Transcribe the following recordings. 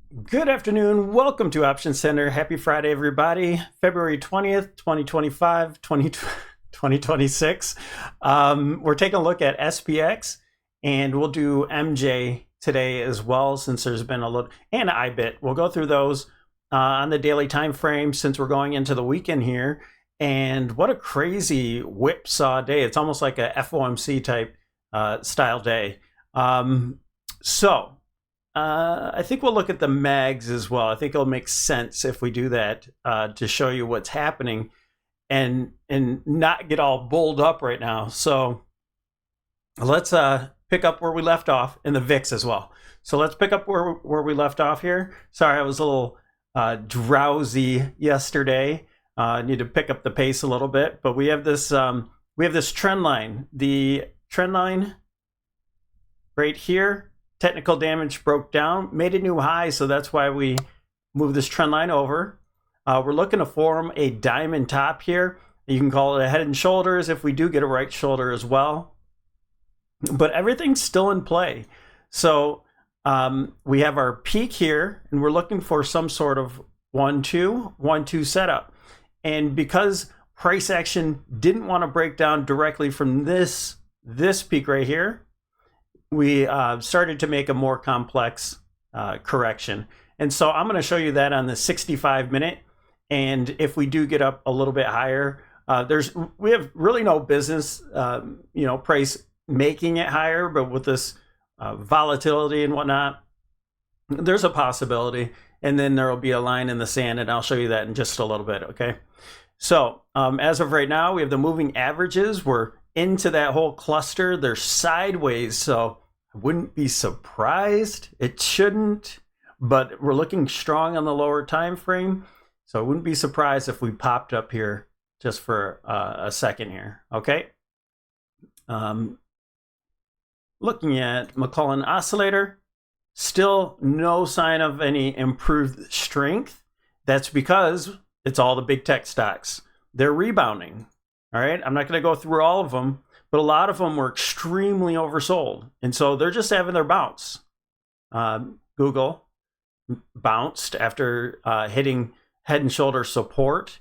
Good afternoon. Welcome to OptionsTender. Happy Friday, everybody. February 20th, 2025, 2026. We're taking a look at SPX, and we'll do MJ today as well, since there's been a little, and IBIT. We'll go through those on the daily time frame since we're going into the weekend here. And what a crazy whipsaw day. It's almost like a FOMC type style day. I think we'll look at the mags as well. I think it'll make sense if we do that to show you what's happening and not get all bulled up right now. So let's pick up where we left off in the VIX as well. So let's pick up where we left off here. Sorry, I was a little drowsy yesterday. I need to pick up the pace a little bit, but we have this trend line. The trend line right here. Technical damage broke down, made a new high, so that's why we moved this trend line over. We're looking to form a diamond top here. You can call it a head and shoulders if we do get a right shoulder as well. But everything's still in play. So we have our peak here, and we're looking for some sort of 1-2 setup. And because price action didn't want to break down directly from this peak right here, we started to make a more complex correction. And so I'm going to show you that on the 65-minute. And if we do get up a little bit higher, we have really no business, price making it higher, but with this volatility and whatnot, there's a possibility. And then there will be a line in the sand, and I'll show you that in just a little bit, okay? So as of right now, we have the moving averages. We're into that whole cluster. They're sideways, so I wouldn't be surprised. It shouldn't, but we're looking strong on the lower time frame, so I wouldn't be surprised if we popped up here just for a second here, okay? Looking at McClellan oscillator, still no sign of any improved strength. That's because it's all the big tech stocks. They're rebounding. All right, I'm not going to go through all of them, but a lot of them were extremely oversold. And so they're just having their bounce. Google bounced after hitting head and shoulder support.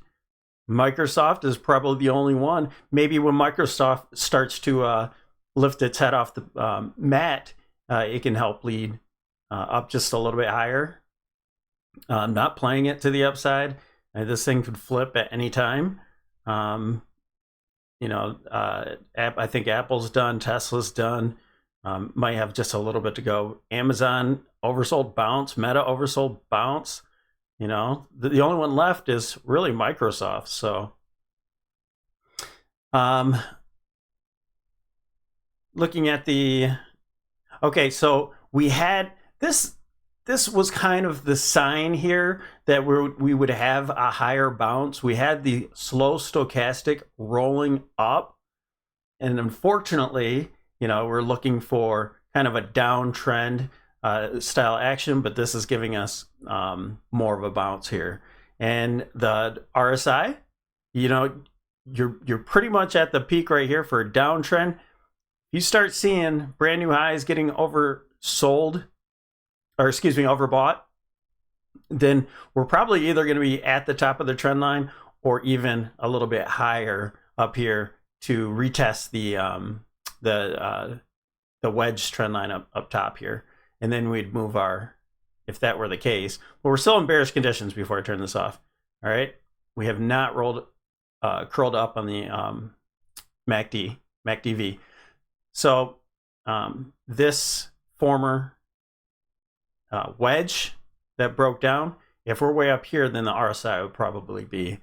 Microsoft is probably the only one. Maybe when Microsoft starts to lift its head off the mat, it can help lead up just a little bit higher. I'm not playing it to the upside. This thing could flip at any time. I think Apple's done, Tesla's done, might have just a little bit to go. Amazon oversold bounce, Meta oversold bounce. The only one left is really Microsoft. So looking at so we had this was kind of the sign here that we would have a higher bounce. We had the slow stochastic rolling up. And unfortunately, we're looking for kind of a downtrend style action, but this is giving us more of a bounce here. And the RSI, you're pretty much at the peak right here for a downtrend. You start seeing brand new highs getting overbought, then we're probably either going to be at the top of the trend line or even a little bit higher up here to retest the wedge trend line up top here. And then we'd move if that were the case. But we're still in bearish conditions before I turn this off. All right. We have not curled up on the MACD-V. So this former wedge that broke down, if we're way up here, then the RSI would probably be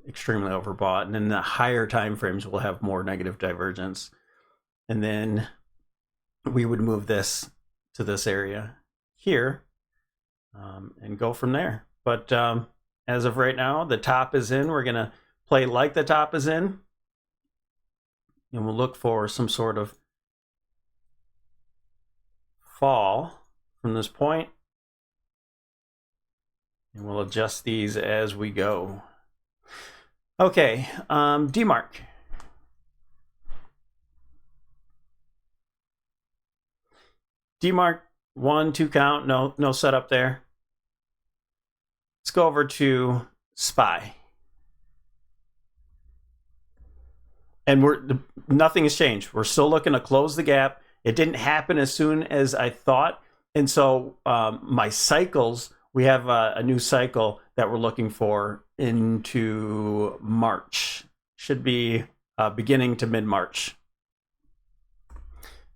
extremely overbought, and in the higher time frames we'll have more negative divergence, and then we would move this to this area here and go from there. But as of right now, the top is in. We're gonna play like the top is in, and we'll look for some sort of fall from this point, and we'll adjust these as we go. Okay, DMARC. DMARC 1-2 count, no setup there. Let's go over to SPY. And nothing has changed. We're still looking to close the gap. It didn't happen as soon as I thought. And so my cycles, we have a new cycle that we're looking for into March. Should be beginning to mid-March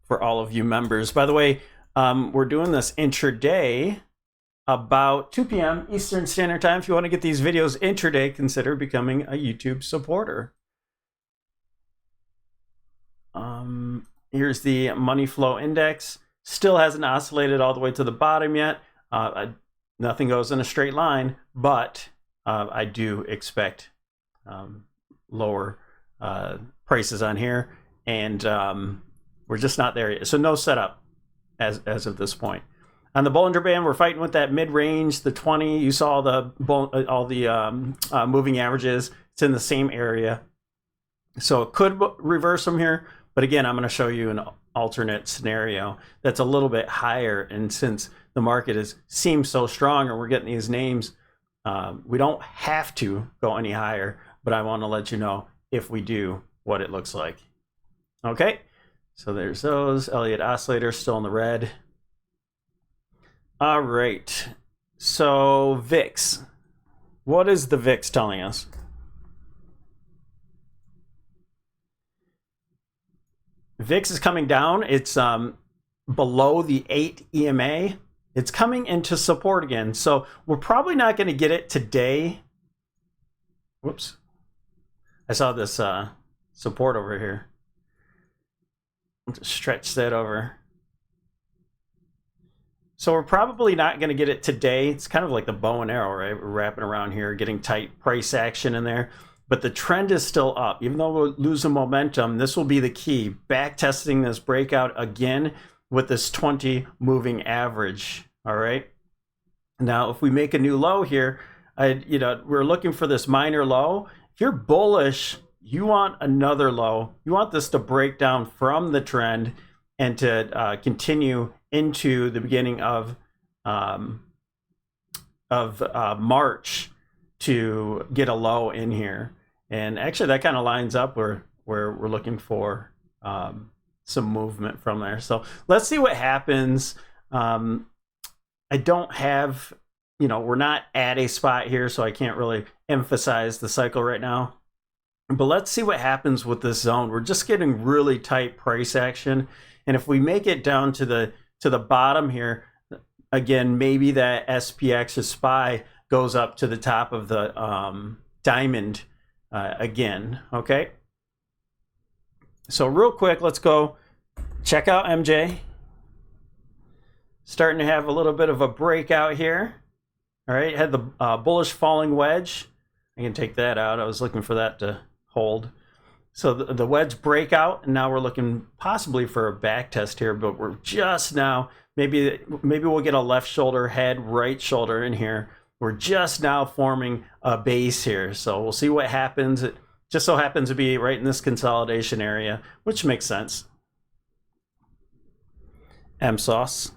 for all of you members. By the way, we're doing this intraday about 2 p.m. Eastern Standard Time. If you want to get these videos intraday, consider becoming a YouTube supporter. Here's the money flow index. Still hasn't oscillated all the way to the bottom yet. Nothing goes in a straight line, but I do expect lower prices on here, and we're just not there yet. So no setup as of this point. On the Bollinger Band, we're fighting with that mid-range, the 20. You saw all the moving averages. It's in the same area. So it could reverse from here. But again, I'm going to show you an alternate scenario that's a little bit higher. And since the market seems so strong, and we're getting these names, we don't have to go any higher. But I want to let you know if we do what it looks like. Okay, so there's those. Elliott oscillator still in the red. All right, so VIX. What is the VIX telling us? VIX is coming down. It's below the 8 EMA. It's coming into support again. So we're probably not going to get it today. Whoops. I saw this support over here. I'll just stretch that over. So we're probably not going to get it today. It's kind of like the bow and arrow, right? We're wrapping around here, getting tight price action in there. But the trend is still up. Even though we're losing momentum, this will be the key. Back testing this breakout again with this 20 moving average. All right. Now, if we make a new low here, we're looking for this minor low. If you're bullish, you want another low. You want this to break down from the trend and to continue into the beginning of March to get a low in here. And actually, that kind of lines up where we're looking for some movement from there. So let's see what happens. I don't have, we're not at a spot here, so I can't really emphasize the cycle right now. But let's see what happens with this zone. We're just getting really tight price action. And if we make it down to the bottom here, again, maybe that SPX or SPY goes up to the top of the diamond again, okay? So real quick, let's go check out MJ. Starting to have a little bit of a breakout here. All right, had the bullish falling wedge. I can take that out. I was looking for that to hold. So the wedge breakout, and now we're looking possibly for a back test here, but we're just now, maybe we'll get a left shoulder head, right shoulder in here. We're just now forming a base here. So we'll see what happens. It just so happens to be right in this consolidation area, which makes sense. MSauce.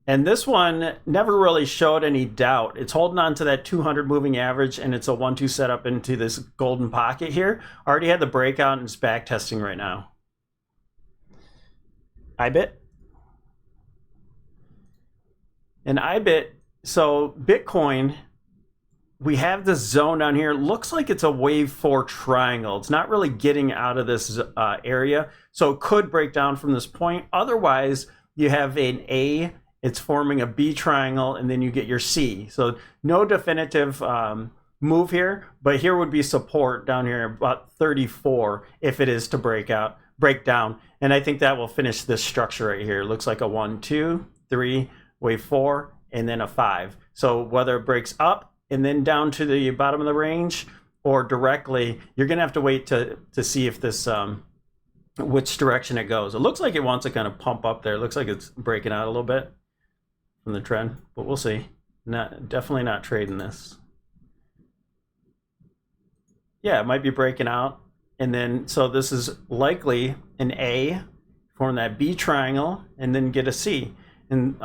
And this one never really showed any doubt. It's holding on to that 200 moving average, and it's a 1-2 setup into this golden pocket here. Already had the breakout, and it's back testing right now. IBIT. And IBIT, so Bitcoin, we have this zone down here. Looks like it's a wave 4 triangle. It's not really getting out of this area, so it could break down from this point. Otherwise, you have an A, it's forming a B triangle, and then you get your C. So no definitive move here, but here would be support down here about 34 if it is to break down. And I think that will finish this structure right here. It looks like a 1, 2, 3, wave 4, and then a 5. So whether it breaks up and then down to the bottom of the range or directly, you're gonna have to wait to see if this which direction it goes. It looks like it wants to kind of pump up there. It looks like it's breaking out a little bit from the trend, but we'll see. Definitely not trading this. Yeah, it might be breaking out. And then, so this is likely an A, form that B triangle, and then get a C. And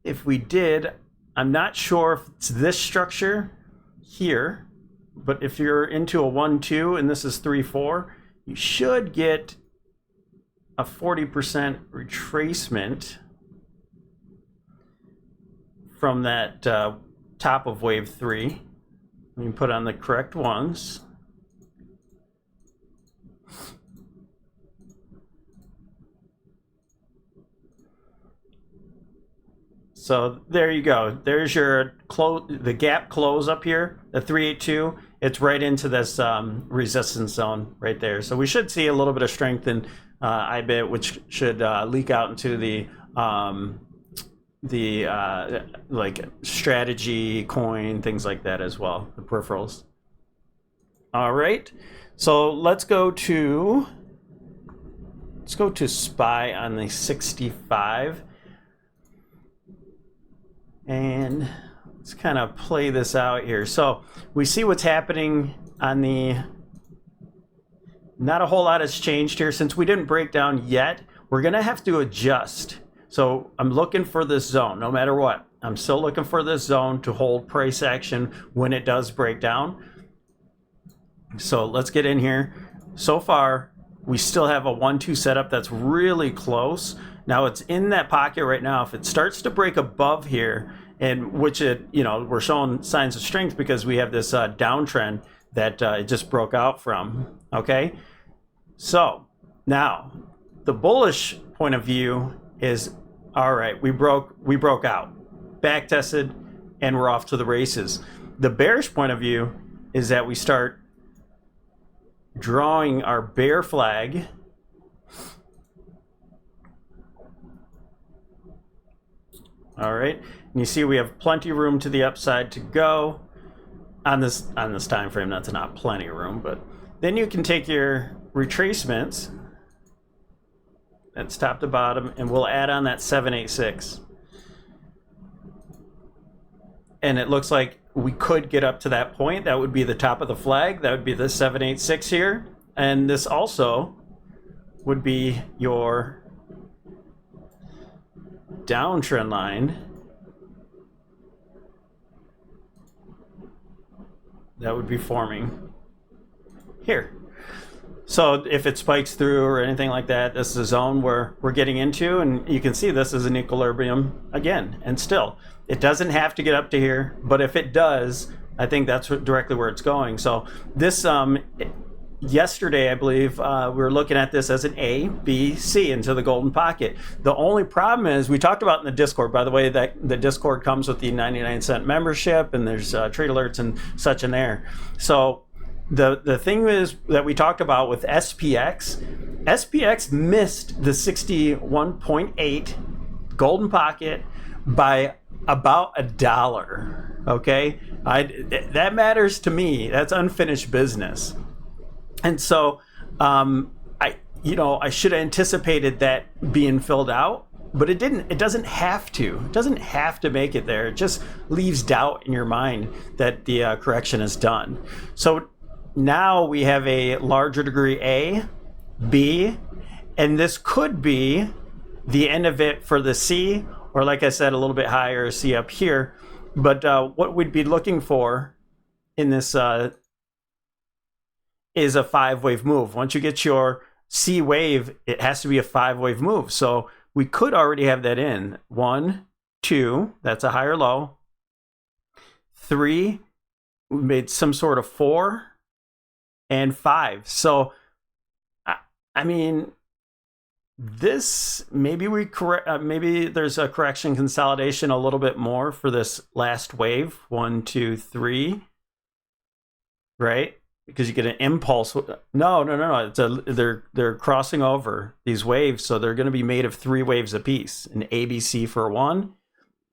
if we did, I'm not sure if it's this structure here, but if you're into a 1-2 and this is 3-4, you should get a 40% retracement from that top of wave 3. Let me put on the correct ones. So there you go. There's your the gap close up here, the 382. It's right into this resistance zone right there. So we should see a little bit of strength in IBIT, which should leak out into the like strategy, coin, things like that as well, the peripherals. All right. So let's go to SPY on the 65. And let's kind of play this out here. So we see what's happening on the, not a whole lot has changed here. Since we didn't break down yet, we're going to have to adjust. So I'm looking for this zone no matter what. I'm still looking for this zone to hold price action when it does break down. So let's get in here. So far, we still have a 1-2 setup that's really close. Now it's in that pocket right now. If it starts to break above here, and which it, we're showing signs of strength because we have this downtrend that it just broke out from. Okay, so now the bullish point of view is, all right, we broke out, back tested, and we're off to the races. The bearish point of view is that we start drawing our bear flag. All right, and you see we have plenty of room to the upside to go on this time frame. That's not plenty of room, but then you can take your retracements. That's top to bottom, and we'll add on that 786. And it looks like we could get up to that point. That would be the top of the flag. That would be the 786 here, and this also would be your downtrend line that would be forming here. So if it spikes through or anything like that, this is a zone where we're getting into, and you can see this is an equilibrium again. And still, it doesn't have to get up to here, but if it does, I think that's directly where it's going. So this yesterday, I believe, we were looking at this as an A, B, C into the golden pocket. The only problem is, we talked about in the Discord, by the way, that the Discord comes with the 99-cent membership, and there's trade alerts and such in there. So the thing is that we talked about with SPX missed the 61.8 golden pocket by about $1. Okay, that matters to me. That's unfinished business. And so I should have anticipated that being filled out, but it didn't. It doesn't have to. It doesn't have to make it there. It just leaves doubt in your mind that the correction is done. So now we have a larger degree A, B, and this could be the end of it for the C, or like I said, a little bit higher, C up here. But what we'd be looking for in this is a 5-wave move. Once you get your C wave, it has to be a 5-wave move. So we could already have that in 1, 2, that's a higher low. 3, we made some sort of 4, and 5. So I mean, this maybe maybe there's a correction consolidation a little bit more for this last wave, 1, 2, 3, right? Because you get an impulse. No. They're crossing over these waves, so they're going to be made of 3 waves apiece: an ABC for 1,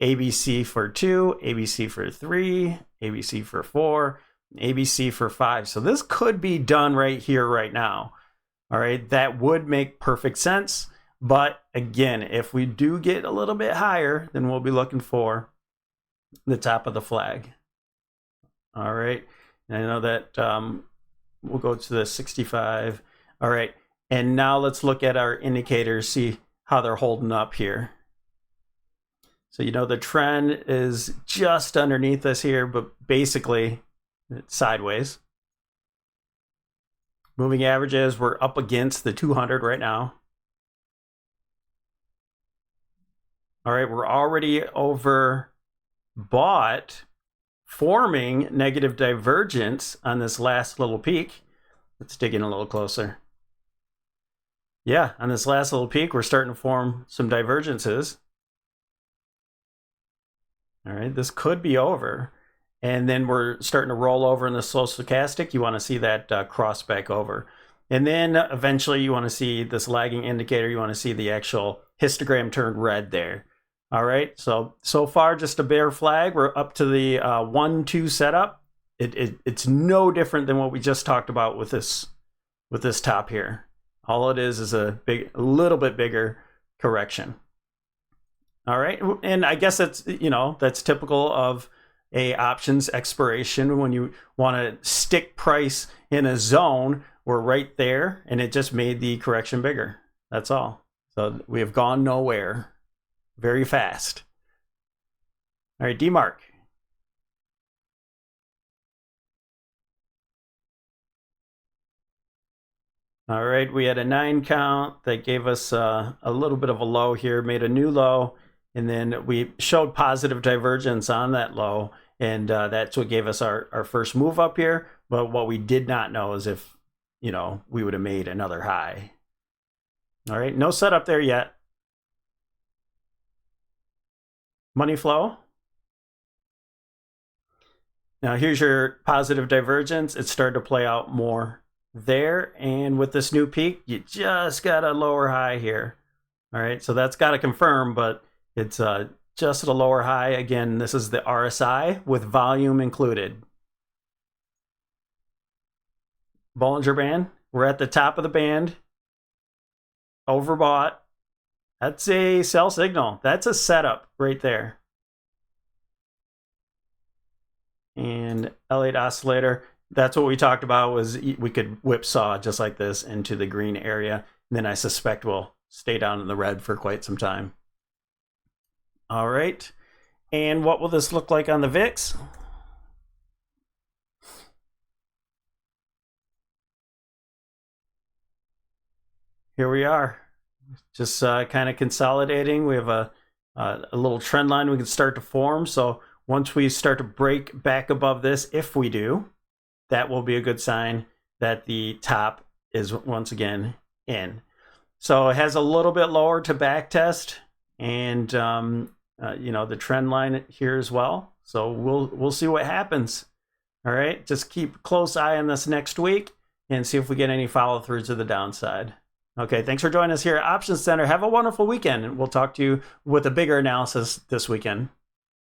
ABC for 2, ABC for 3, ABC for 4, ABC for 5. So this could be done right here, right now. All right, that would make perfect sense. But again, if we do get a little bit higher, then we'll be looking for the top of the flag. All right. I know that we'll go to the 65. All right. And now let's look at our indicators, see how they're holding up here. So, you know, the trend is just underneath us here, but basically it's sideways. Moving averages, we're up against the 200 right now. All right, we're already overbought, forming negative divergence on this last little peak. Let's dig in a little closer. Yeah, on this last little peak, we're starting to form some divergences. All right, this could be over. And then we're starting to roll over in the slow stochastic. You want to see that cross back over. And then eventually you want to see this lagging indicator. You want to see the actual histogram turn red there. All right, so far just a bear flag. We're up to the 1-2 setup. It's no different than what we just talked about with this top here. All it is a little bit bigger correction. All right, and I guess that's, you know, that's typical of a options expiration. When you want to stick price in a zone, we're right there, and it just made the correction bigger. That's all. So we have gone nowhere very fast. All right, DMARC. All right, we had a 9 count that gave us a little bit of a low here, made a new low, and then we showed positive divergence on that low, and that's what gave us our first move up here. But what we did not know is if, you know, we would have made another high. All right, no setup there yet. Money flow. Now here's your positive divergence. It started to play out more there, and with this new peak, you just got a lower high here. All right, so that's got to confirm, but it's just at a lower high. Again, this is the RSI with volume included. Bollinger Band, we're at the top of the band. Overbought. That's a sell signal. That's a setup right there. And Elliott oscillator, that's what we talked about, was we could whipsaw just like this into the green area. And then I suspect we'll stay down in the red for quite some time. All right. And what will this look like on the VIX? Here we are. Just kind of consolidating. We have a little trend line we can start to form. So once we start to break back above this, if we do, that will be a good sign that the top is once again in. So it has a little bit lower to back test, and you know, the trend line here as well. So we'll see what happens. All right, just keep a close eye on this next week and see if we get any follow through to the downside. Okay, thanks for joining us here at OptionsTender. Have a wonderful weekend, and we'll talk to you with a bigger analysis this weekend.